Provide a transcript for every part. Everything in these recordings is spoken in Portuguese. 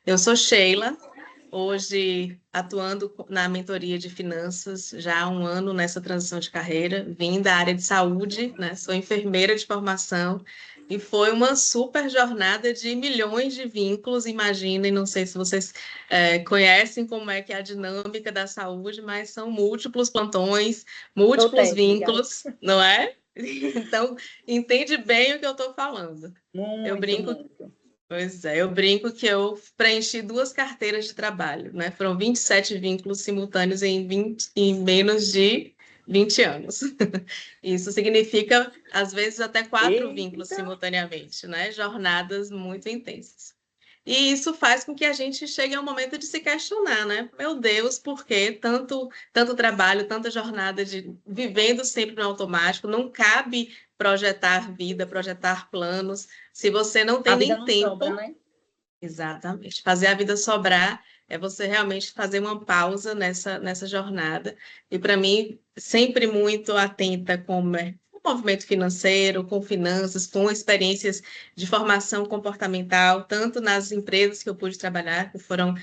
Eu sou Sheila, hoje atuando na mentoria de finanças, já há um ano nessa transição de carreira, vim da área de saúde, né? Sou enfermeira de formação e foi uma super jornada de milhões de vínculos, imaginem, não sei se vocês conhecem como é que é a dinâmica da saúde, mas são múltiplos plantões, múltiplos vínculos, não é? Então, entende bem o que eu estou falando. Eu brinco. Muito. Pois é, eu brinco que eu preenchi 2 carteiras de trabalho, né? Foram 27 vínculos simultâneos em menos de 20 anos. Isso significa, às vezes, até 4 vínculos simultaneamente, né? Jornadas muito intensas. E isso faz com que a gente chegue ao momento de se questionar, né? Meu Deus, por que tanto trabalho, tanta jornada de vivendo sempre no automático? Não cabe projetar vida, projetar planos, se você não tem nem tempo. Sobra, né? Exatamente. Fazer a vida sobrar é você realmente fazer uma pausa nessa jornada. E para mim, sempre muito atenta com o movimento financeiro, com finanças, com experiências de formação comportamental, tanto nas empresas que eu pude trabalhar, que foram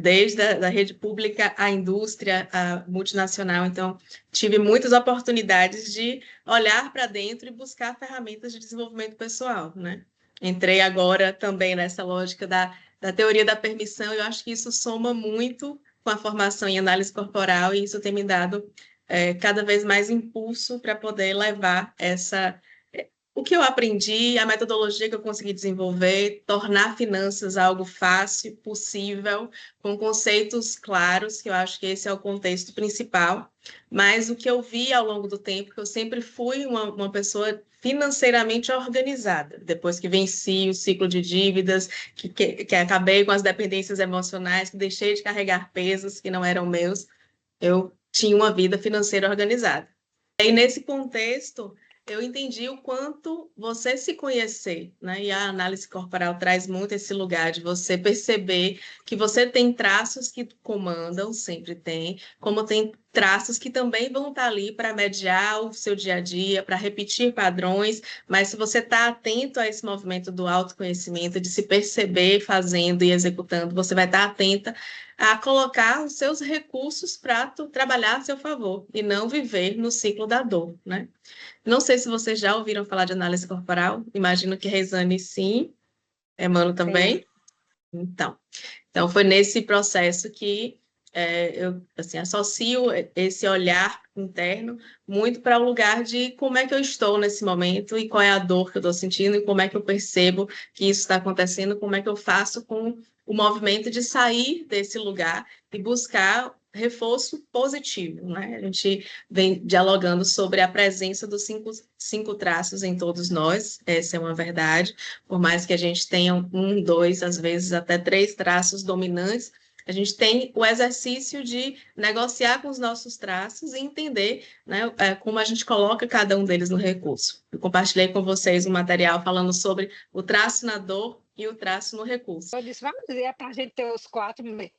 desde a da rede pública à indústria, à multinacional. Então, tive muitas oportunidades de olhar para dentro e buscar ferramentas de desenvolvimento pessoal, né? Entrei agora também nessa lógica da teoria da permissão, e eu acho que isso soma muito com a formação em análise corporal, e isso tem me dado cada vez mais impulso para poder levar o que eu aprendi, a metodologia que eu consegui desenvolver, tornar finanças algo fácil, possível, com conceitos claros, que eu acho que esse é o contexto principal. Mas o que eu vi ao longo do tempo, que eu sempre fui uma pessoa financeiramente organizada, depois que venci o ciclo de dívidas, que acabei com as dependências emocionais, que deixei de carregar pesos que não eram meus, eu tinha uma vida financeira organizada. E nesse contexto, eu entendi o quanto você se conhecer, né? E a análise corporal traz muito esse lugar de você perceber que você tem traços que comandam, sempre tem, como tem traços que também vão estar ali para mediar o seu dia a dia, para repetir padrões, mas se você está atento a esse movimento do autoconhecimento, de se perceber fazendo e executando, você vai estar atenta a colocar os seus recursos para trabalhar a seu favor e não viver no ciclo da dor, né? Não sei se vocês já ouviram falar de análise corporal, imagino que Reisane sim, Emmanuel também. Sim. Então, foi nesse processo que eu assim, associo esse olhar interno muito para o lugar de como é que eu estou nesse momento e qual é a dor que eu estou sentindo e como é que eu percebo que isso está acontecendo, como é que eu faço com o movimento de sair desse lugar e buscar reforço positivo, né? A gente vem dialogando sobre a presença dos cinco traços em todos nós, essa é uma verdade, por mais que a gente tenha 1, 2, às vezes até 3 traços dominantes, a gente tem o exercício de negociar com os nossos traços e entender, né, como a gente coloca cada um deles no recurso. Eu compartilhei com vocês um material falando sobre o traço na dor e o traço no recurso. Eu disse, vamos dizer, é para a gente ter os 4 mesmo.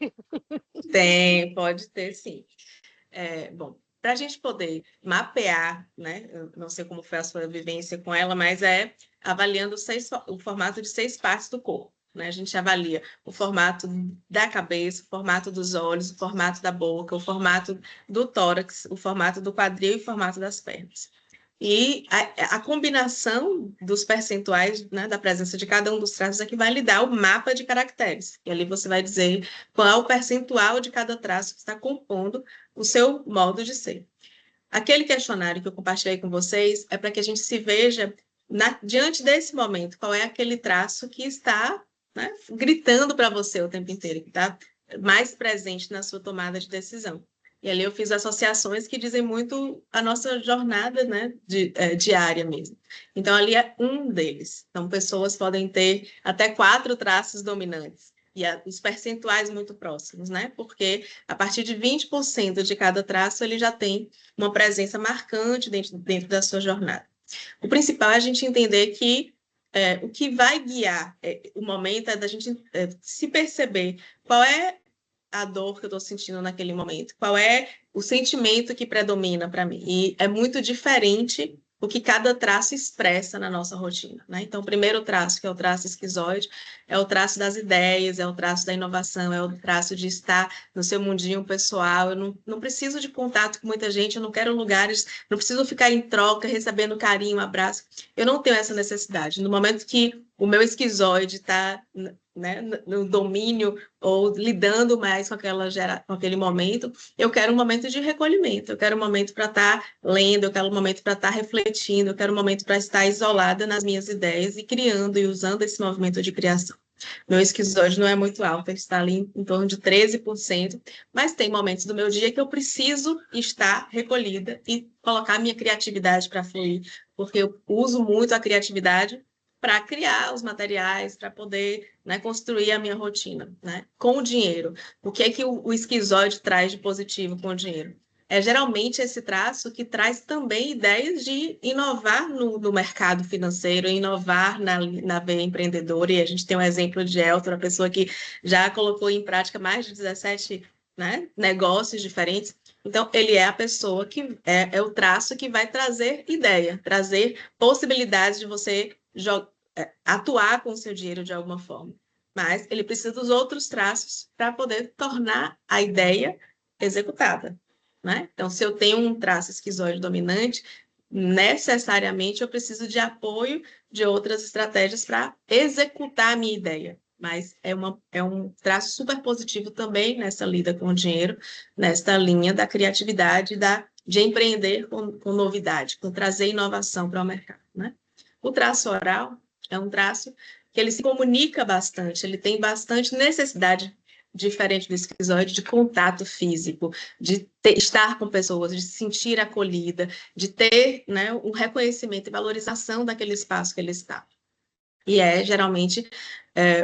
Tem, pode ter sim. Bom, para a gente poder mapear, né? Eu não sei como foi a sua vivência com ela, mas avaliando o formato de 6 partes do corpo. Né? A gente avalia o formato da cabeça, o formato dos olhos, o formato da boca, o formato do tórax, o formato do quadril e o formato das pernas. E a combinação dos percentuais, né, da presença de cada um dos traços é que vai lhe dar o mapa de caracteres. E ali você vai dizer qual é o percentual de cada traço que está compondo o seu modo de ser. Aquele questionário que eu compartilhei com vocês é para que a gente se veja diante desse momento, qual é aquele traço que está, né, gritando para você o tempo inteiro, que está mais presente na sua tomada de decisão. E ali eu fiz associações que dizem muito a nossa jornada, né, diária mesmo. Então, ali é um deles. Então, pessoas podem ter até 4 traços dominantes. E os percentuais muito próximos, né? Porque a partir de 20% de cada traço, ele já tem uma presença marcante dentro da sua jornada. O principal é a gente entender que o que vai guiar o momento é da gente se perceber qual é a dor que eu estou sentindo naquele momento, qual é o sentimento que predomina para mim. E é muito diferente o que cada traço expressa na nossa rotina, né? Então, o primeiro traço, que é o traço esquizoide, é o traço das ideias, é o traço da inovação, é o traço de estar no seu mundinho pessoal. Eu não preciso de contato com muita gente, eu não quero lugares, não preciso ficar em troca, recebendo carinho, abraço. Eu não tenho essa necessidade. No momento que o meu esquizoide está, né, no domínio ou lidando mais com aquele momento, eu quero um momento de recolhimento, eu quero um momento para estar lendo, eu quero um momento para estar refletindo, eu quero um momento para estar isolada nas minhas ideias e criando e usando esse movimento de criação. Meu esquizoide não é muito alto, ele está ali em torno de 13%, mas tem momentos do meu dia que eu preciso estar recolhida e colocar minha criatividade para fluir, porque eu uso muito a criatividade para criar os materiais, para poder, né, construir a minha rotina, né, com o dinheiro. O que é que o esquizoide traz de positivo com o dinheiro? É geralmente esse traço que traz também ideias de inovar no mercado financeiro, inovar na veia empreendedora, e a gente tem um exemplo de Elton, uma pessoa que já colocou em prática mais de 17, né, negócios diferentes. Então, ele é a pessoa que é o traço que vai trazer ideia, trazer possibilidades de você atuar com o seu dinheiro de alguma forma. Mas ele precisa dos outros traços para poder tornar a ideia executada, né? Então, se eu tenho um traço esquizoide dominante, necessariamente eu preciso de apoio de outras estratégias para executar a minha ideia. Mas é um traço super positivo também nessa lida com o dinheiro, nesta linha da criatividade, de empreender com novidade, com trazer inovação para o mercado, né? O traço oral é um traço que ele se comunica bastante, ele tem bastante necessidade, diferente do esquizoide, de contato físico, de estar com pessoas, de se sentir acolhida, de ter, né, um reconhecimento e valorização daquele espaço que ele está. E geralmente,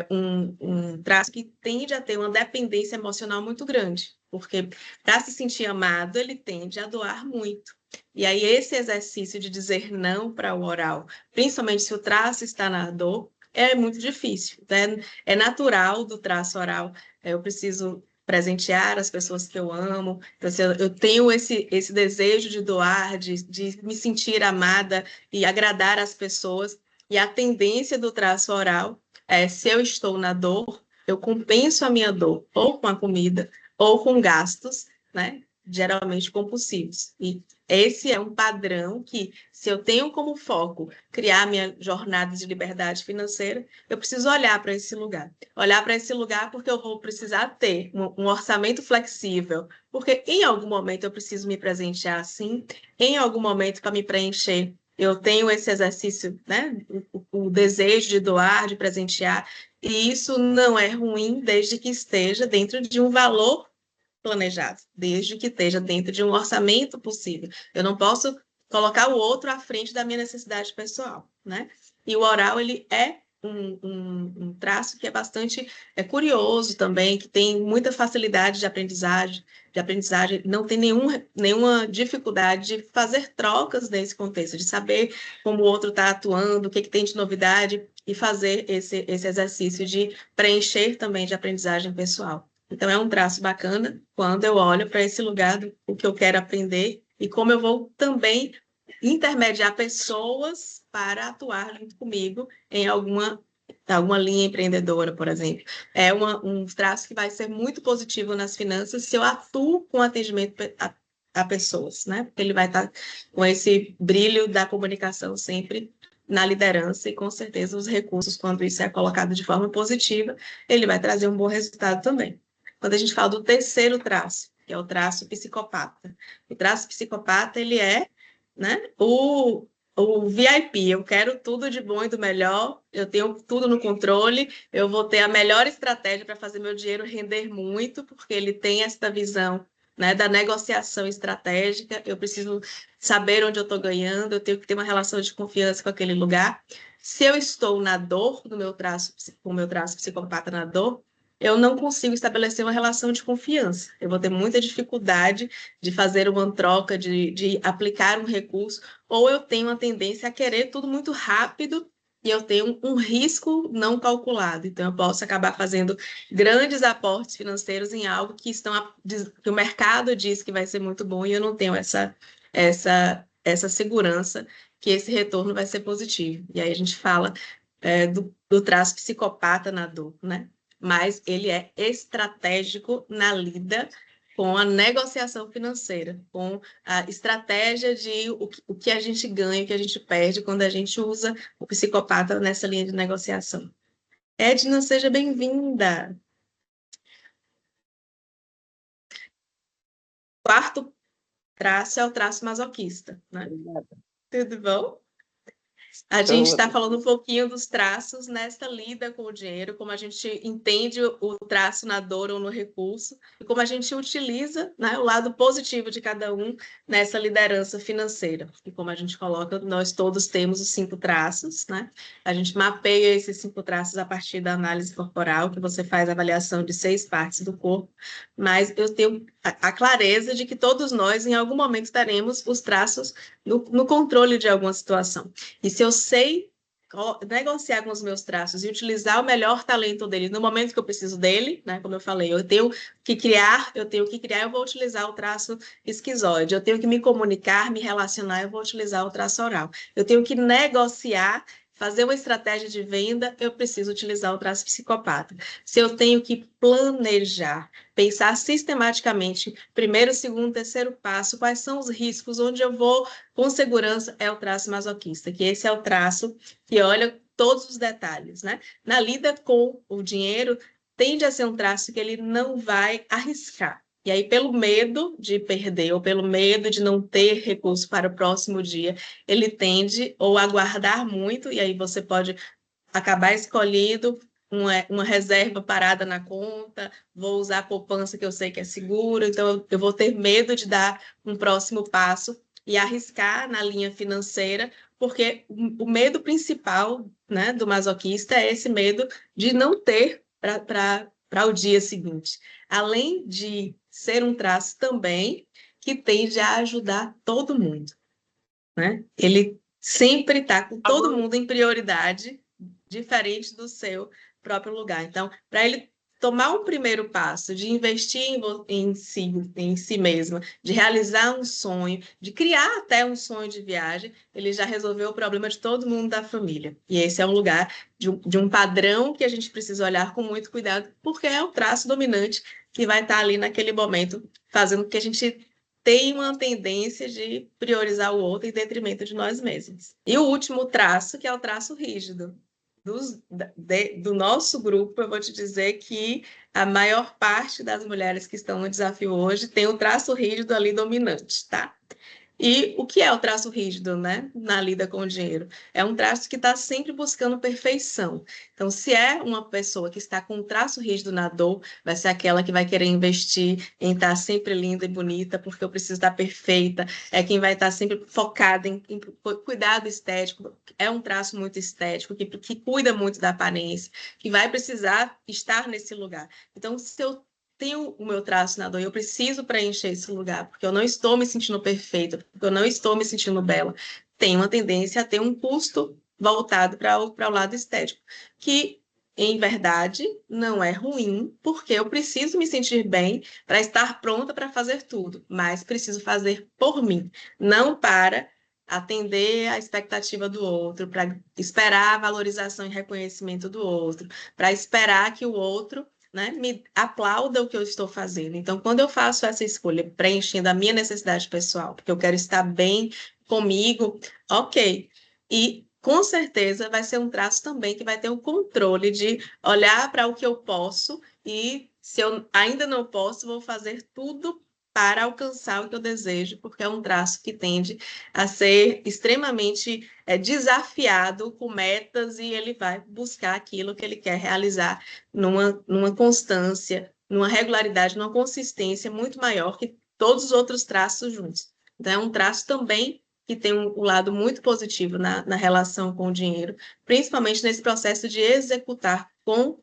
um traço que tende a ter uma dependência emocional muito grande, porque para se sentir amado, ele tende a doar muito. E aí, esse exercício de dizer não para o oral, principalmente se o traço está na dor, é muito difícil, né? É natural do traço oral, eu preciso presentear as pessoas que eu amo, então, assim, eu tenho esse desejo de doar, de me sentir amada e agradar as pessoas, e a tendência do traço oral é, se eu estou na dor, eu compenso a minha dor ou com a comida ou com gastos, né? Geralmente compulsivos. E esse é um padrão que, se eu tenho como foco criar minha jornada de liberdade financeira, eu preciso olhar para esse lugar. Olhar para esse lugar porque eu vou precisar ter um orçamento flexível, porque em algum momento eu preciso me presentear assim, em algum momento para me preencher eu tenho esse exercício, né, o desejo de doar, de presentear, e isso não é ruim desde que esteja dentro de um valor planejado, desde que esteja dentro de um orçamento possível. Eu não posso colocar o outro à frente da minha necessidade pessoal, né? E o oral, ele é um traço que é bastante curioso também, que tem muita facilidade de aprendizagem, não tem nenhuma dificuldade de fazer trocas nesse contexto, de saber como o outro está atuando, o que tem de novidade, e fazer esse exercício de preencher também de aprendizagem pessoal. Então, é um traço bacana quando eu olho para esse lugar do que eu quero aprender e como eu vou também intermediar pessoas para atuar junto comigo em alguma linha empreendedora, por exemplo. É um traço que vai ser muito positivo nas finanças se eu atuo com atendimento a pessoas, né? Porque ele vai estar com esse brilho da comunicação sempre na liderança e, com certeza, os recursos, quando isso é colocado de forma positiva, ele vai trazer um bom resultado também. Quando a gente fala do terceiro traço, que é o traço psicopata. O traço psicopata, ele é, né, o VIP, eu quero tudo de bom e do melhor, eu tenho tudo no controle, eu vou ter a melhor estratégia para fazer meu dinheiro render muito, porque ele tem essa visão, né, da negociação estratégica, eu preciso saber onde eu estou ganhando, eu tenho que ter uma relação de confiança com aquele lugar. Se eu estou na dor do meu traço, com o meu traço psicopata na dor, eu não consigo estabelecer uma relação de confiança. Eu vou ter muita dificuldade de fazer uma troca, de aplicar um recurso, ou eu tenho uma tendência a querer tudo muito rápido e eu tenho um risco não calculado. Então, eu posso acabar fazendo grandes aportes financeiros em algo que o mercado diz que vai ser muito bom e eu não tenho essa segurança que esse retorno vai ser positivo. E aí a gente fala do traço psicopata na dor, né? Mas ele é estratégico na lida com a negociação financeira, com a estratégia de o que a gente ganha, o que a gente perde quando a gente usa o psicopata nessa linha de negociação. Edna, seja bem-vinda. Quarto traço é o traço masoquista, né? Tudo bom? A gente está falando um pouquinho dos traços nessa lida com o dinheiro, como a gente entende o traço na dor ou no recurso, e como a gente utiliza, né, o lado positivo de cada um nessa liderança financeira. E como a gente coloca, nós todos temos os 5 traços, né? A gente mapeia esses 5 traços a partir da análise corporal, que você faz avaliação de 6 partes do corpo, mas eu tenho a clareza de que todos nós, em algum momento, teremos os traços no controle de alguma situação. E se eu sei negociar com os meus traços e utilizar o melhor talento dele no momento que eu preciso dele, né? Como eu falei, eu tenho que criar, eu vou utilizar o traço esquizoide. Eu tenho que me comunicar, me relacionar, eu vou utilizar o traço oral. Eu tenho que negociar, fazer uma estratégia de venda, eu preciso utilizar o traço psicopata. Se eu tenho que planejar, pensar sistematicamente, primeiro, segundo, terceiro passo, quais são os riscos, onde eu vou com segurança, é o traço masoquista, que esse é o traço que olha todos os detalhes, né? Na lida com o dinheiro, tende a ser um traço que ele não vai arriscar. E aí, pelo medo de perder ou pelo medo de não ter recurso para o próximo dia, ele tende ou a guardar muito, e aí você pode acabar escolhendo uma reserva parada na conta, vou usar a poupança que eu sei que é seguro, então eu vou ter medo de dar um próximo passo e arriscar na linha financeira, porque o medo principal, né, do masoquista é esse medo de não ter para o dia seguinte. Além de ser um traço também que tende a ajudar todo mundo, né? Ele sempre está com todo mundo em prioridade, diferente do seu próprio lugar. Então, para ele tomar um primeiro passo de investir em si mesmo, de realizar um sonho, de criar até um sonho de viagem, ele já resolveu o problema de todo mundo da família. E esse é um lugar de um padrão que a gente precisa olhar com muito cuidado, porque é o traço dominante que vai estar ali naquele momento, fazendo com que a gente tem uma tendência de priorizar o outro em detrimento de nós mesmos. E o último traço, que é o traço rígido. Do nosso grupo, eu vou te dizer que a maior parte das mulheres que estão no desafio hoje tem o traço rígido ali dominante, tá? E o que é o traço rígido, né, na lida com o dinheiro? É um traço que está sempre buscando perfeição. Então, se é uma pessoa que está com um traço rígido na dor, vai ser aquela que vai querer investir em estar sempre linda e bonita, porque eu preciso estar perfeita. É quem vai estar sempre focada em cuidado estético. É um traço muito estético, que cuida muito da aparência, que vai precisar estar nesse lugar. Então, se eu tenho o meu traço na dor, eu preciso preencher esse lugar, porque eu não estou me sentindo perfeita, porque eu não estou me sentindo bela. Tem uma tendência a ter um custo voltado para o lado estético, que, em verdade, não é ruim, porque eu preciso me sentir bem para estar pronta para fazer tudo, mas preciso fazer por mim, não para atender a expectativa do outro, para esperar a valorização e reconhecimento do outro, para esperar que o outro, né, me aplauda o que eu estou fazendo. Então, quando eu faço essa escolha preenchendo a minha necessidade pessoal, porque eu quero estar bem comigo, ok. E com certeza vai ser um traço também que vai ter o controle de olhar para o que eu posso e se eu ainda não posso, vou fazer tudo para alcançar o que eu desejo, porque é um traço que tende a ser extremamente desafiado com metas e ele vai buscar aquilo que ele quer realizar numa constância, numa regularidade, numa consistência muito maior que todos os outros traços juntos. Então, é um traço também que tem um lado muito positivo na relação com o dinheiro, principalmente nesse processo de executar com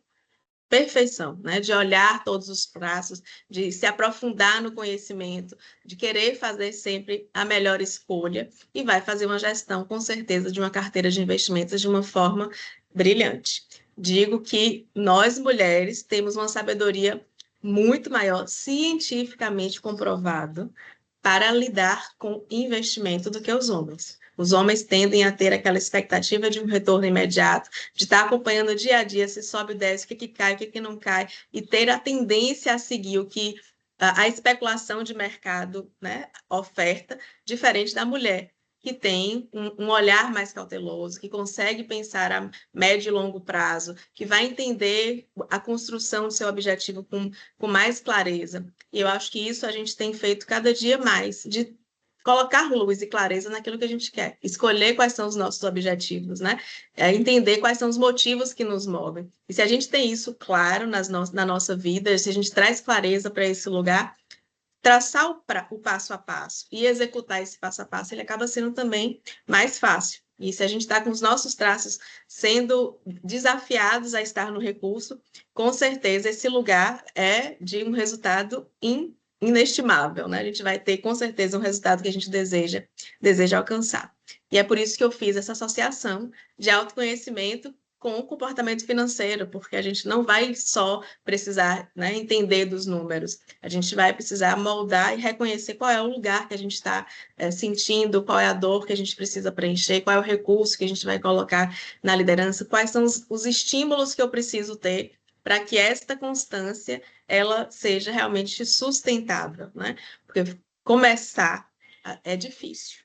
perfeição, né? De olhar todos os traços, de se aprofundar no conhecimento, de querer fazer sempre a melhor escolha e vai fazer uma gestão, com certeza, de uma carteira de investimentos de uma forma brilhante. Digo que nós, mulheres, temos uma sabedoria muito maior, cientificamente comprovado, para lidar com investimento do que os homens. Os homens tendem a ter aquela expectativa de um retorno imediato, de estar acompanhando dia a dia, se sobe e desce, o que cai, o que não cai, e ter a tendência a seguir o que a especulação de mercado, né, oferta, diferente da mulher, que tem um olhar mais cauteloso, que consegue pensar a médio e longo prazo, que vai entender a construção do seu objetivo com mais clareza. E eu acho que isso a gente tem feito cada dia mais, de colocar luz e clareza naquilo que a gente quer, escolher quais são os nossos objetivos, né? Entender quais são os motivos que nos movem. E se a gente tem isso claro na nossa vida, se a gente traz clareza para esse lugar, traçar o passo a passo e executar esse passo a passo, ele acaba sendo também mais fácil. E se a gente está com os nossos traços sendo desafiados a estar no recurso, com certeza esse lugar é de um resultado inestimável, né? A gente vai ter, com certeza, um resultado que a gente deseja alcançar. E é por isso que eu fiz essa associação de autoconhecimento com o comportamento financeiro, porque a gente não vai só precisar, né, entender dos números, a gente vai precisar moldar e reconhecer qual é o lugar que a gente está sentindo, qual é a dor que a gente precisa preencher, qual é o recurso que a gente vai colocar na liderança, quais são os estímulos que eu preciso ter para que esta constância ela seja realmente sustentável, né? Porque começar é difícil.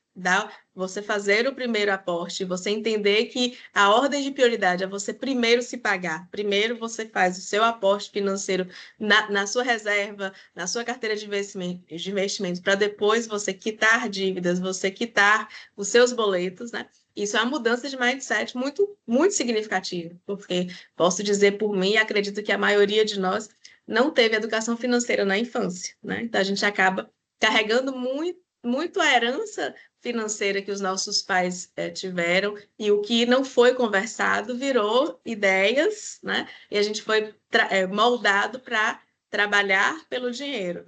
Você fazer o primeiro aporte, você entender que a ordem de prioridade é você primeiro se pagar, primeiro você faz o seu aporte financeiro na sua reserva, na sua carteira de investimento, para depois você quitar dívidas, você quitar os seus boletos, né? Isso é uma mudança de mindset muito, muito significativa, porque posso dizer por mim, e acredito que a maioria de nós não teve educação financeira na infância, né? Então a gente acaba carregando muito a herança financeira que os nossos pais tiveram, e o que não foi conversado virou ideias, né? E a gente foi moldado para trabalhar pelo dinheiro,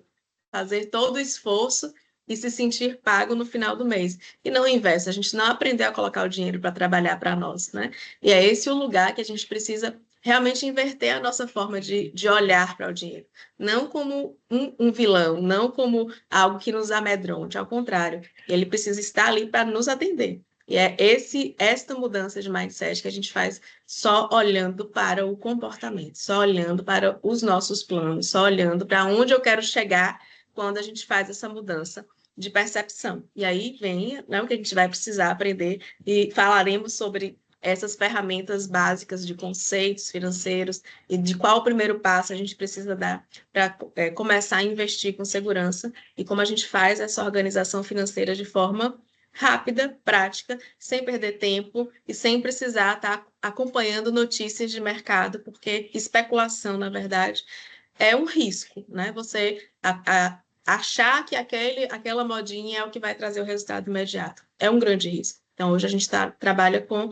fazer todo o esforço e se sentir pago no final do mês. E não o inverso, a gente não aprendeu a colocar o dinheiro para trabalhar para nós, né? E é esse o lugar que a gente precisa realmente inverter a nossa forma de olhar para o dinheiro. Não como um vilão, não como algo que nos amedronte, ao contrário, ele precisa estar ali para nos atender. E é esta mudança de mindset que a gente faz só olhando para o comportamento, só olhando para os nossos planos, só olhando para onde eu quero chegar quando a gente faz essa mudança de percepção. E aí vem, né, o que a gente vai precisar aprender, e falaremos sobre essas ferramentas básicas de conceitos financeiros e de qual o primeiro passo a gente precisa dar para começar a investir com segurança, e como a gente faz essa organização financeira de forma rápida, prática, sem perder tempo e sem precisar estar acompanhando notícias de mercado, porque especulação, na verdade, é um risco, né? Você achar que aquela modinha é o que vai trazer o resultado imediato. É um grande risco. Então, hoje a gente trabalha com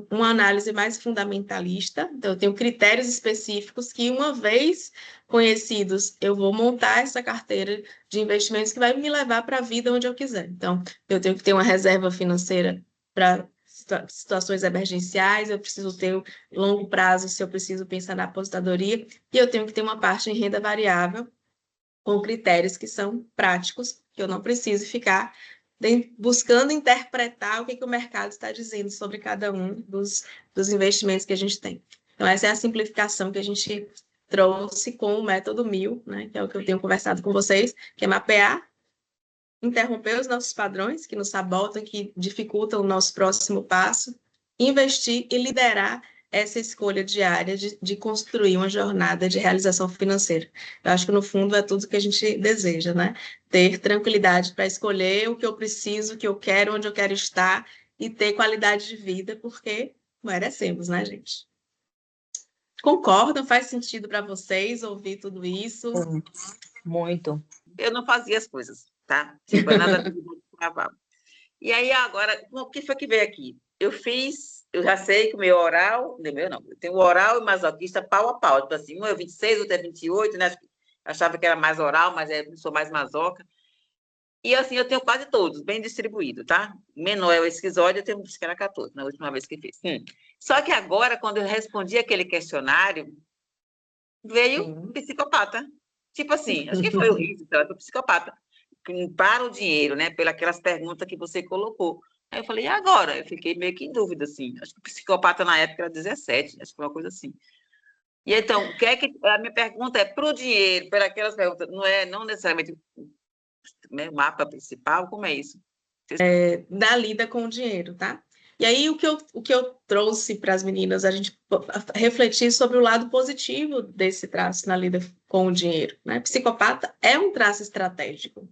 uma análise mais fundamentalista. Então, eu tenho critérios específicos que, uma vez conhecidos, eu vou montar essa carteira de investimentos que vai me levar para a vida onde eu quiser. Então, eu tenho que ter uma reserva financeira para situações emergenciais, eu preciso ter longo prazo se eu preciso pensar na aposentadoria, e eu tenho que ter uma parte em renda variável com critérios que são práticos, que eu não preciso ficar buscando interpretar o que o mercado está dizendo sobre cada um dos investimentos que a gente tem. Então, essa é a simplificação que a gente trouxe com o método MIL, né, que é o que eu tenho conversado com vocês, que é mapear, interromper os nossos padrões que nos sabotam, que dificultam o nosso próximo passo, investir e liderar essa escolha diária de construir uma jornada de realização financeira. Eu acho que, no fundo, é tudo que a gente deseja, né? Ter tranquilidade para escolher o que eu preciso, o que eu quero, onde eu quero estar, e ter qualidade de vida, porque merecemos, né, gente? Concordam? Faz sentido para vocês ouvir tudo isso? Muito. Eu não fazia as coisas, tá? Tipo, nada de cavalo. E aí, agora, o que foi que veio aqui? Eu já sei que o meu oral, não é meu não, eu tenho o oral e o masoquista pau a pau, tipo assim, um é 26, outro é 28, né? Achava que era mais oral, mas sou mais masoca. E assim, eu tenho quase todos, bem distribuído, tá? Menor é o esquizóide, eu tenho, acho que era 14, na última vez que fiz. Só que agora, quando eu respondi aquele questionário, veio psicopata. Tipo assim, acho que foi o risco, então, eu sou psicopata. Para o dinheiro, né? Pelas perguntas que você colocou. Aí eu falei, e agora? Eu fiquei meio que em dúvida, assim. Acho que o psicopata na época era 17, acho que foi uma coisa assim. E então, o que é que a minha pergunta é para o dinheiro, para aquelas perguntas, não necessariamente, né, o mapa principal, como é isso? Da lida com o dinheiro, tá? E aí, o que eu trouxe para as meninas, a gente refletir sobre o lado positivo desse traço na lida com o dinheiro, né? Psicopata é um traço estratégico,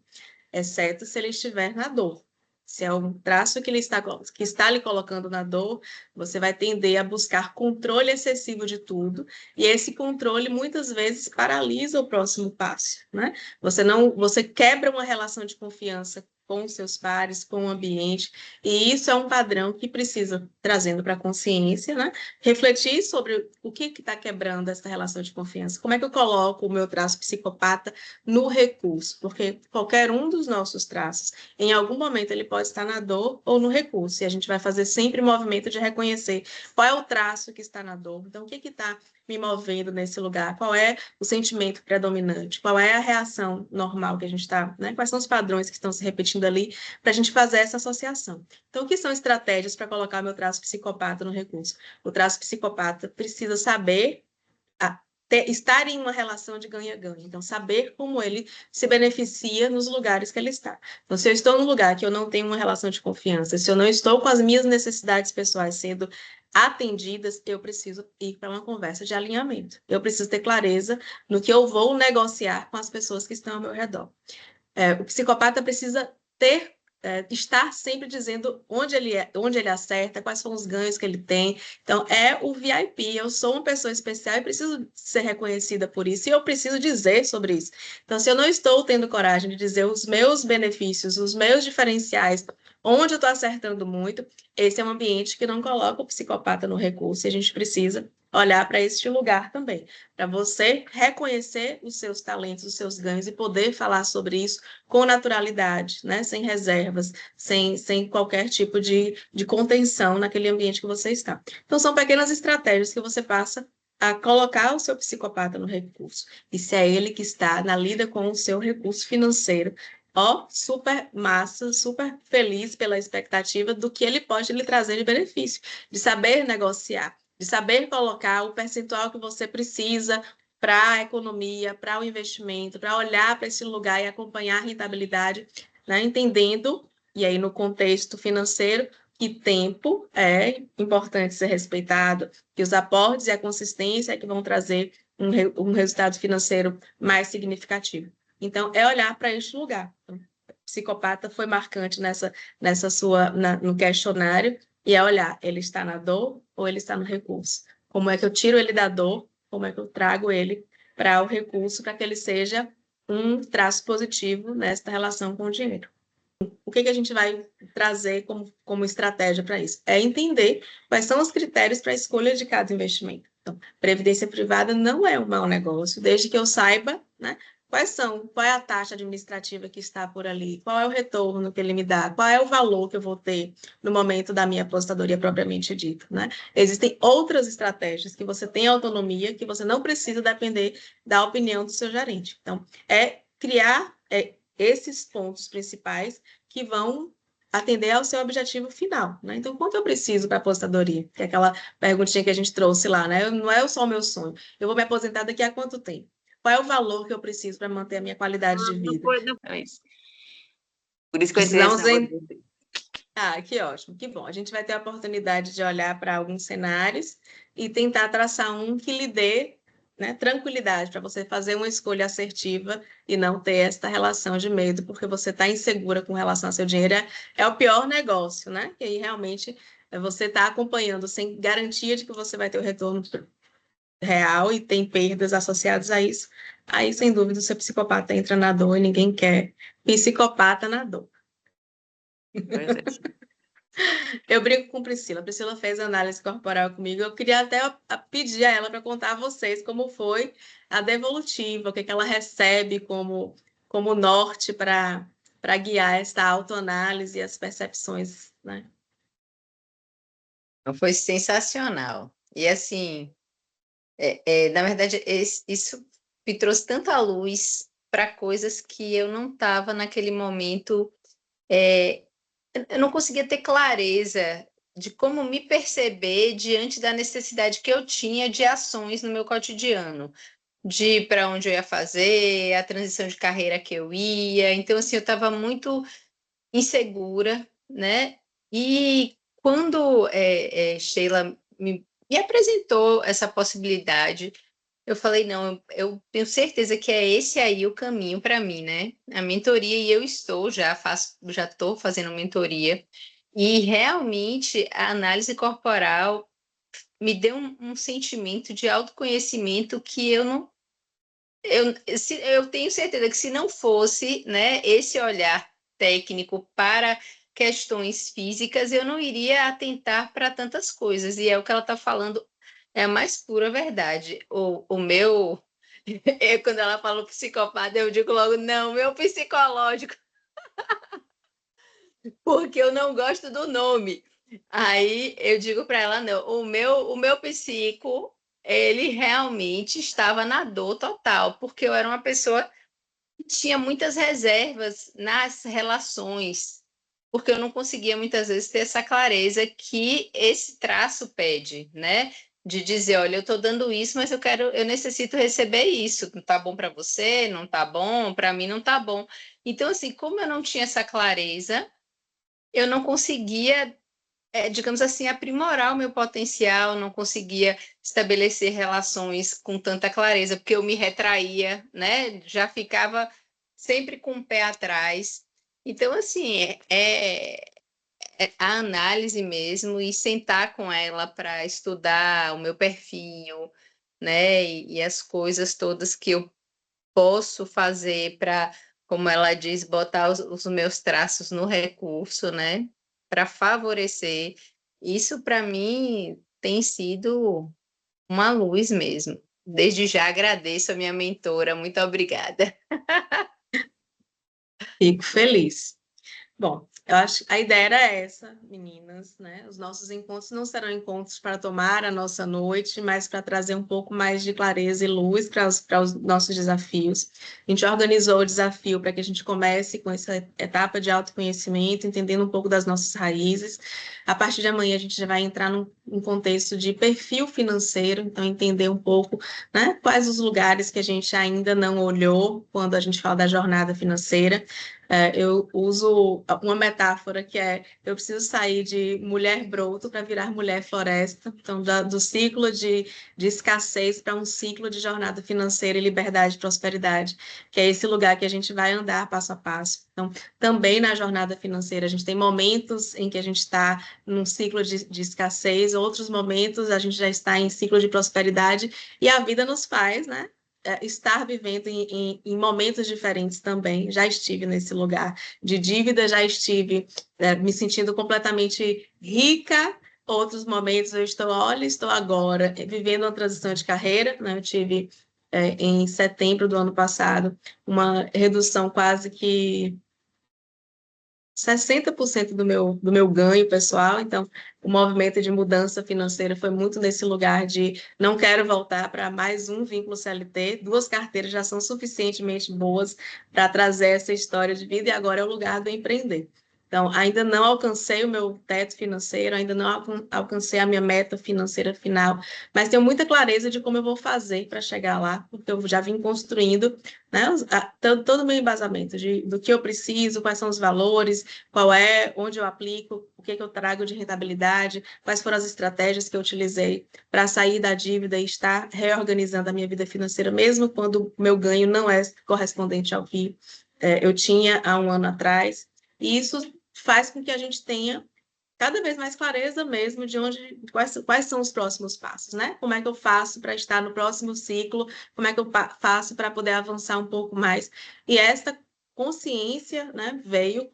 exceto se ele estiver na dor. Se é um traço que está lhe colocando na dor, você vai tender a buscar controle excessivo de tudo, e esse controle muitas vezes paralisa o próximo passo, né? Você quebra uma relação de confiança com os seus pares, com o ambiente, e isso é um padrão que precisa, trazendo para a consciência, né? Refletir sobre o que está quebrando essa relação de confiança. Como é que eu coloco o meu traço psicopata no recurso? Porque qualquer um dos nossos traços, em algum momento, ele pode estar na dor ou no recurso, e a gente vai fazer sempre o movimento de reconhecer qual é o traço que está na dor. Então, o que está me movendo nesse lugar? Qual é o sentimento predominante? Qual é a reação normal que a gente está, né? Quais são os padrões que estão se repetindo ali para a gente fazer essa associação? Então, o que são estratégias para colocar o meu traço psicopata no recurso? O traço psicopata precisa saber estar em uma relação de ganha-ganha. Então, saber como ele se beneficia nos lugares que ele está. Então, se eu estou num lugar que eu não tenho uma relação de confiança, se eu não estou com as minhas necessidades pessoais sendo atendidas, eu preciso ir para uma conversa de alinhamento. Eu preciso ter clareza no que eu vou negociar com as pessoas que estão ao meu redor. O psicopata precisa estar sempre dizendo onde ele acerta, quais são os ganhos que ele tem. Então, é o VIP. Eu sou uma pessoa especial e preciso ser reconhecida por isso, e eu preciso dizer sobre isso. Então, se eu não estou tendo coragem de dizer os meus benefícios, os meus diferenciais, onde eu estou acertando muito, esse é um ambiente que não coloca o psicopata no recurso, e a gente precisa olhar para este lugar também, para você reconhecer os seus talentos, os seus ganhos e poder falar sobre isso com naturalidade, né? Sem reservas, sem qualquer tipo de contenção naquele ambiente que você está. Então, são pequenas estratégias que você passa a colocar o seu psicopata no recurso. E se é ele que está na lida com o seu recurso financeiro, super massa, super feliz pela expectativa do que ele pode lhe trazer de benefício, de saber negociar, de saber colocar o percentual que você precisa para a economia, para o investimento, para olhar para esse lugar e acompanhar a rentabilidade, né? Entendendo, e aí no contexto financeiro, que tempo é importante ser respeitado, que os aportes e a consistência é que vão trazer um resultado financeiro mais significativo. Então, é olhar para este lugar. Então, psicopata foi marcante no questionário, e é olhar, ele está na dor ou ele está no recurso? Como é que eu tiro ele da dor? Como é que eu trago ele para o recurso, para que ele seja um traço positivo nesta relação com o dinheiro? O que a gente vai trazer como estratégia para isso? É entender quais são os critérios para a escolha de cada investimento. Então, previdência privada não é um mau negócio, desde que eu saiba, né, qual é a taxa administrativa que está por ali, qual é o retorno que ele me dá, qual é o valor que eu vou ter no momento da minha aposentadoria propriamente dita, né? Existem outras estratégias que você tem autonomia, que você não precisa depender da opinião do seu gerente. Então, criar esses pontos principais que vão atender ao seu objetivo final, né? Então, quanto eu preciso para a aposentadoria? Que é aquela perguntinha que a gente trouxe lá, né? Não é só o meu sonho. Eu vou me aposentar daqui a quanto tempo? Qual é o valor que eu preciso para manter a minha qualidade de vida? Não é isso. Por isso que eu entrei Precisamos nesse negócio de... que ótimo, que bom. A gente vai ter a oportunidade de olhar para alguns cenários e tentar traçar um que lhe dê, né, tranquilidade para você fazer uma escolha assertiva e não ter esta relação de medo, porque você está insegura com relação ao seu dinheiro. É o pior negócio, né? E aí realmente você está acompanhando sem garantia de que você vai ter o retorno real e tem perdas associadas a isso. Aí, sem dúvida, o seu psicopata entra na dor e ninguém quer psicopata na dor. Pois é. Eu brinco com Priscila. A Priscila fez análise corporal comigo. Eu queria até pedir a ela para contar a vocês como foi a devolutiva, o que ela recebe como norte para guiar essa autoanálise e as percepções, né? Foi sensacional. E assim, na verdade, isso me trouxe tanta luz para coisas que eu não estava naquele momento eu não conseguia ter clareza de como me perceber diante da necessidade que eu tinha de ações no meu cotidiano, de para onde eu ia fazer, a transição de carreira que eu ia. Então, assim, eu estava muito insegura, né? E quando Sheila me apresentou essa possibilidade, eu falei, não, eu tenho certeza que é esse aí o caminho para mim, né? A mentoria, e eu já estou fazendo mentoria, e realmente a análise corporal me deu um sentimento de autoconhecimento que eu não. Eu tenho certeza que se não fosse, né, esse olhar técnico para questões físicas, eu não iria atentar para tantas coisas. E é o que ela está falando, é a mais pura verdade. O meu, quando ela fala psicopata, eu digo logo, não, meu psicológico, porque eu não gosto do nome. Aí eu digo para ela, não, o meu psico, ele realmente estava na dor total, porque eu era uma pessoa que tinha muitas reservas nas relações, porque eu não conseguia muitas vezes ter essa clareza que esse traço pede, né? De dizer, olha, eu estou dando isso, mas eu necessito receber isso. Não está bom para você? Não está bom? Para mim não está bom. Então, assim, como eu não tinha essa clareza, eu não conseguia, digamos assim, aprimorar o meu potencial, não conseguia estabelecer relações com tanta clareza, porque eu me retraía, né? Já ficava sempre com o pé atrás. Então, assim, é a análise mesmo e sentar com ela para estudar o meu perfil, né? E as coisas todas que eu posso fazer para, como ela diz, botar os meus traços no recurso, né? Para favorecer. Isso, para mim, tem sido uma luz mesmo. Desde já agradeço a minha mentora, muito obrigada. Fico feliz. Bom, eu acho que a ideia era essa, meninas, né? Os nossos encontros não serão encontros para tomar a nossa noite, mas para trazer um pouco mais de clareza e luz para os nossos desafios. A gente organizou o desafio para que a gente comece com essa etapa de autoconhecimento, entendendo um pouco das nossas raízes. A partir de amanhã, a gente já vai entrar num contexto de perfil financeiro, então entender um pouco, né, quais os lugares que a gente ainda não olhou quando a gente fala da jornada financeira. Eu uso uma metáfora que é: eu preciso sair de mulher broto para virar mulher floresta, então do ciclo de escassez para um ciclo de jornada financeira e liberdade e prosperidade, que é esse lugar que a gente vai andar passo a passo. Então, também na jornada financeira, a gente tem momentos em que a gente está num ciclo de escassez, outros momentos a gente já está em ciclo de prosperidade, e a vida nos faz, né, estar vivendo em momentos diferentes também. Já estive nesse lugar de dívida, já estive me sentindo completamente rica. Outros momentos eu estou agora vivendo uma transição de carreira, né? Eu tive em setembro do ano passado uma redução quase que 60% do meu ganho pessoal. Então, o movimento de mudança financeira foi muito nesse lugar de não quero voltar para mais um vínculo CLT, 2 carteiras já são suficientemente boas para trazer essa história de vida, e agora é o lugar do empreender. Então, ainda não alcancei o meu teto financeiro, ainda não alcancei a minha meta financeira final, mas tenho muita clareza de como eu vou fazer para chegar lá, porque eu já vim construindo, né, todo o meu embasamento do que eu preciso, quais são os valores, onde eu aplico, o que eu trago de rentabilidade, quais foram as estratégias que eu utilizei para sair da dívida e estar reorganizando a minha vida financeira, mesmo quando o meu ganho não é correspondente ao que eu tinha há um ano atrás. E isso faz com que a gente tenha cada vez mais clareza mesmo de quais são os próximos passos, né? Como é que eu faço para estar no próximo ciclo? Como é que eu faço para poder avançar um pouco mais? E esta consciência, né, veio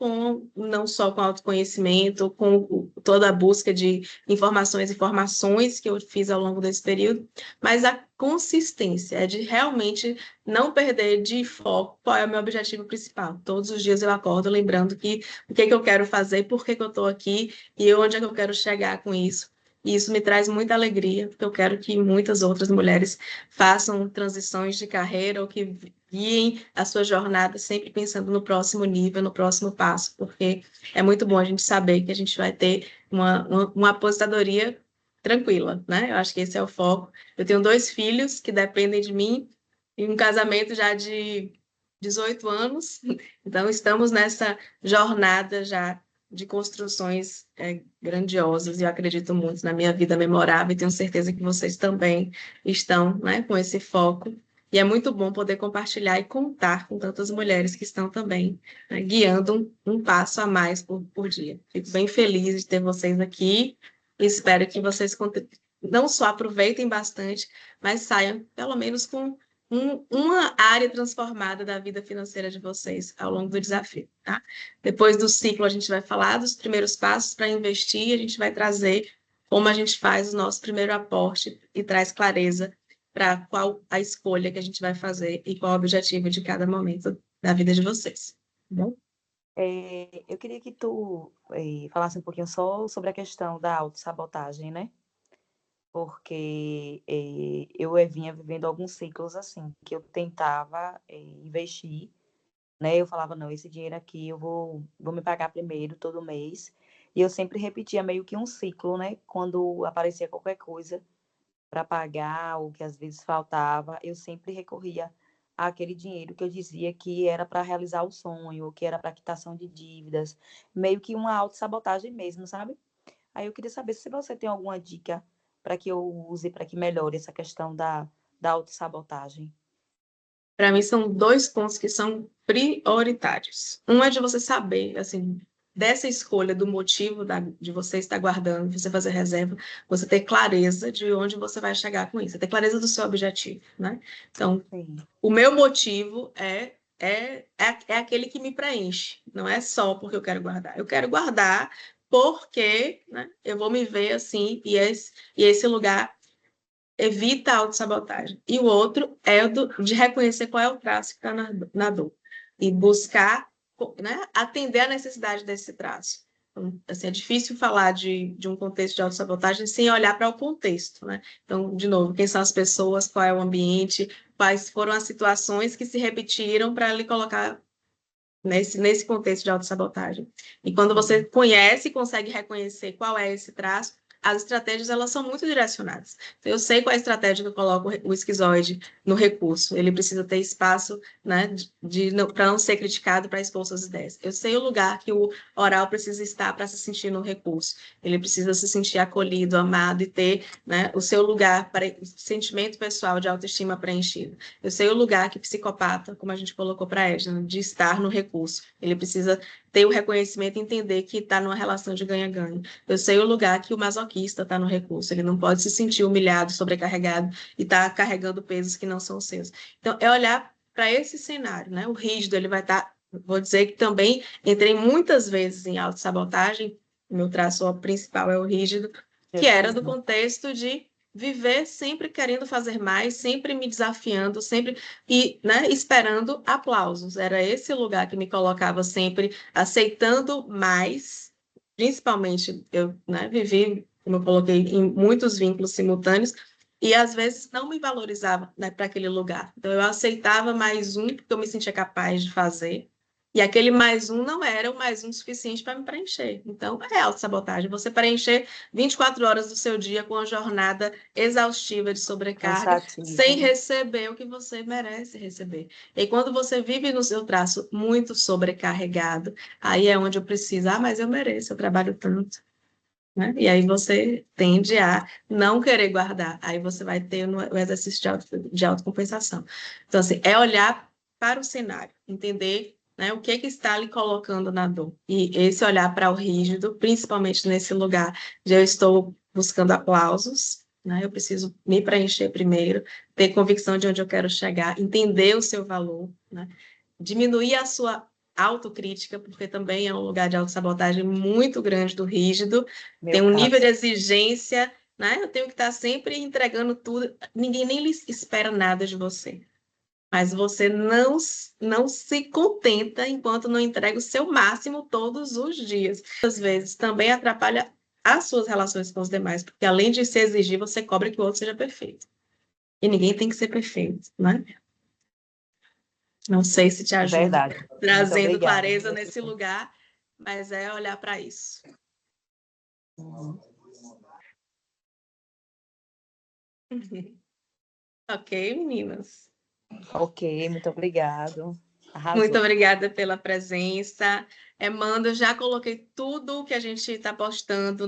não só com autoconhecimento, com toda a busca de informações e formações que eu fiz ao longo desse período, mas a consistência é de realmente não perder de foco qual é o meu objetivo principal. Todos os dias eu acordo lembrando o que eu quero fazer, por que eu estou aqui e onde é que eu quero chegar com isso. E isso me traz muita alegria, porque eu quero que muitas outras mulheres façam transições de carreira ou que guiem a sua jornada sempre pensando no próximo nível, no próximo passo, porque é muito bom a gente saber que a gente vai ter uma aposentadoria tranquila, né? Eu acho que esse é o foco. Eu tenho 2 filhos que dependem de mim e um casamento já de 18 anos, então estamos nessa jornada já de construções grandiosas, e eu acredito muito na minha vida memorável, e tenho certeza que vocês também estão, né, com esse foco, e é muito bom poder compartilhar e contar com tantas mulheres que estão também, né, guiando um passo a mais por dia. Fico bem feliz de ter vocês aqui, e espero que vocês não só aproveitem bastante, mas saiam pelo menos com uma área transformada da vida financeira de vocês ao longo do desafio, tá? Depois do ciclo, a gente vai falar dos primeiros passos para investir, a gente vai trazer como a gente faz o nosso primeiro aporte e traz clareza para qual a escolha que a gente vai fazer e qual o objetivo de cada momento da vida de vocês, tá bom? Eu queria que tu falasse um pouquinho só sobre a questão da autossabotagem, né? Porque eu vinha vivendo alguns ciclos assim, que eu tentava investir, né? Eu falava, não, esse dinheiro aqui eu vou me pagar primeiro todo mês. E eu sempre repetia meio que um ciclo, né? Quando aparecia qualquer coisa para pagar, ou que às vezes faltava, eu sempre recorria àquele dinheiro que eu dizia que era para realizar o sonho, ou que era para quitação de dívidas, meio que uma autossabotagem mesmo, sabe? Aí eu queria saber se você tem alguma dica para que eu use, para que melhore essa questão da autossabotagem. Para mim, são 2 pontos que são prioritários. Um é de você saber, assim, dessa escolha, do motivo de você estar guardando, de você fazer reserva, você ter clareza de onde você vai chegar com isso, ter clareza do seu objetivo, né? Então, Sim. o meu motivo é aquele que me preenche, não é só porque eu quero guardar. Eu quero guardar porque, né, eu vou me ver assim, e esse lugar evita a autossabotagem. E o outro é o de reconhecer qual é o traço que está na dor e buscar, né, atender a necessidade desse traço. Então, assim, é difícil falar de um contexto de autossabotagem sem olhar para o contexto, né? Então, de novo, quem são as pessoas, qual é o ambiente, quais foram as situações que se repetiram para lhe colocar nesse contexto de autossabotagem. E quando você conhece e consegue reconhecer qual é esse traço, as estratégias, elas são muito direcionadas. Então, eu sei qual é a estratégia que eu coloco o esquizoide no recurso. Ele precisa ter espaço, né, para não ser criticado, para expor suas ideias. Eu sei o lugar que o oral precisa estar para se sentir no recurso. Ele precisa se sentir acolhido, amado e ter, né, o seu lugar, para sentimento pessoal de autoestima preenchido. Eu sei o lugar que psicopata, como a gente colocou para a Edna, de estar no recurso. Ele precisa ter o reconhecimento e entender que está numa relação de ganha-ganha. Eu sei o lugar que o masoquista está no recurso. Ele não pode se sentir humilhado, sobrecarregado e estar carregando pesos que não são seus. Então, é olhar para esse cenário, né? O rígido, ele vai estar... Vou dizer que também entrei muitas vezes em autossabotagem. O meu traço principal é o rígido, que era do contexto de viver sempre querendo fazer mais, sempre me desafiando, sempre e, né, esperando aplausos. Era esse lugar que me colocava sempre aceitando mais, principalmente eu, né, vivi, como eu coloquei, em muitos vínculos simultâneos, e às vezes não me valorizava, né, para aquele lugar. Então eu aceitava mais um porque eu me sentia capaz de fazer. E aquele mais um não era o mais um suficiente para me preencher. Então, é autossabotagem. Você preencher 24 horas do seu dia com uma jornada exaustiva de sobrecarga, sem receber o que você merece receber. E quando você vive no seu traço muito sobrecarregado, aí é onde eu preciso, mas eu mereço, eu trabalho tanto. Né? E aí você tende a não querer guardar. Aí você vai ter o exercício de autocompensação. Então, assim, é olhar para o cenário, entender, né, o que está lhe colocando na dor. E esse olhar para o rígido, principalmente nesse lugar de eu estou buscando aplausos, né, eu preciso me preencher primeiro, ter convicção de onde eu quero chegar, entender o seu valor, né, diminuir a sua autocrítica, porque também é um lugar de autossabotagem muito grande do rígido, tem um nível de exigência, né? Eu tenho que estar sempre entregando tudo, ninguém nem espera nada de você. Mas você não se contenta enquanto não entrega o seu máximo todos os dias. Às vezes também atrapalha as suas relações com os demais, porque além de se exigir, você cobra que o outro seja perfeito. E ninguém tem que ser perfeito, né? Não sei se te ajuda, Verdade. Muito trazendo obrigada. clareza nesse lugar, mas é olhar para isso. Uhum. Ok, meninas? Ok, muito obrigado. Muito Arrasou. obrigada pela presença. Manda, eu já coloquei tudo o que a gente está postando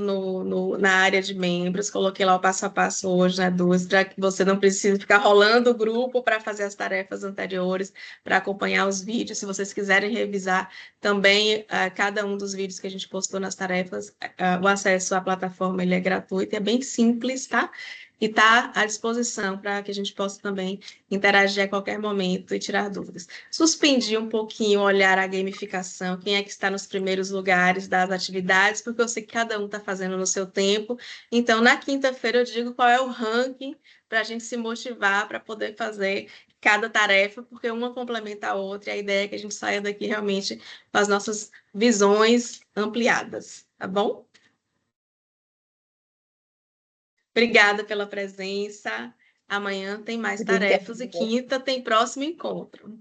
na área de membros. Coloquei lá o passo a passo hoje, né, Dulce, para que você não precise ficar rolando o grupo para fazer as tarefas anteriores, para acompanhar os vídeos. Se vocês quiserem revisar também cada um dos vídeos que a gente postou nas tarefas, o acesso à plataforma ele é gratuito, é bem simples, tá? E está à disposição para que a gente possa também interagir a qualquer momento e tirar dúvidas. Suspendi um pouquinho olhar a gamificação, quem é que está nos primeiros lugares das atividades, porque eu sei que cada um está fazendo no seu tempo. Então, na quinta-feira, eu digo qual é o ranking para a gente se motivar para poder fazer cada tarefa, porque uma complementa a outra, e a ideia é que a gente saia daqui realmente com as nossas visões ampliadas, tá bom? Obrigada pela presença. Amanhã tem mais tarefas e quinta tem próximo encontro.